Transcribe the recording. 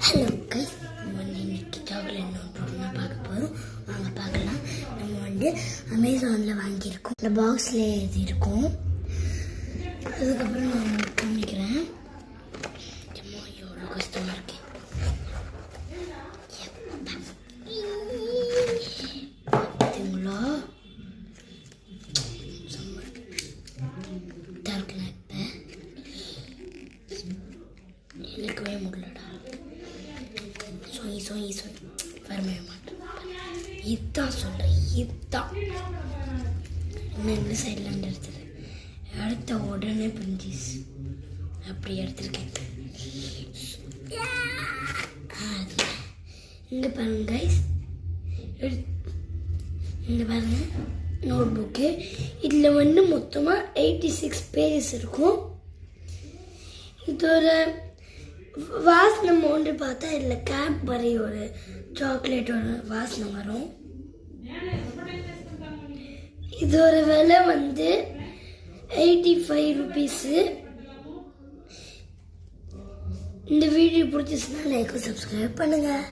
Hello guys, நம்ம இன்னைக்கு chocolate note பார்க்க போகிறோம். வாங்க பார்க்கலாம். நம்ம அமேசானில் வாங்கியிருக்கோம். இந்த பாக்ஸில் இது இருக்கும். அதுக்கப்புறம் நான் உங்களுக்கு காமிக்கிறேன். எவ்வளோ கஷ்டமாக இருக்கு. பார்த்தீங்களா? தரக்கலாம். இப்போ எனக்குவே முடியலடா. சொய் வரவே மாட்டேன். இதுதான் சொல்கிறேன். இதுதான் இன்னும் சைட்லேருந்து எடுத்த உடனே பிரிஞ்சிஸ் அப்படி எடுத்துருக்கேன். இங்கே பாருங்க கைஸ், இங்கே பாருங்க நோட் புக்கு. இதில் மொத்தமாக 86 பேஜஸ் இருக்கும். இதோட வாசனை ஒன்று பார்த்தா இதில் கேப் வரை ஒரு சாக்லேட்டோட வாசனை வரும். இதோட விலை 85 ருபீஸு. இந்த வீடியோ பிடிச்சிச்சுன்னா லைக் சப்ஸ்கிரைப் பண்ணுங்கள்.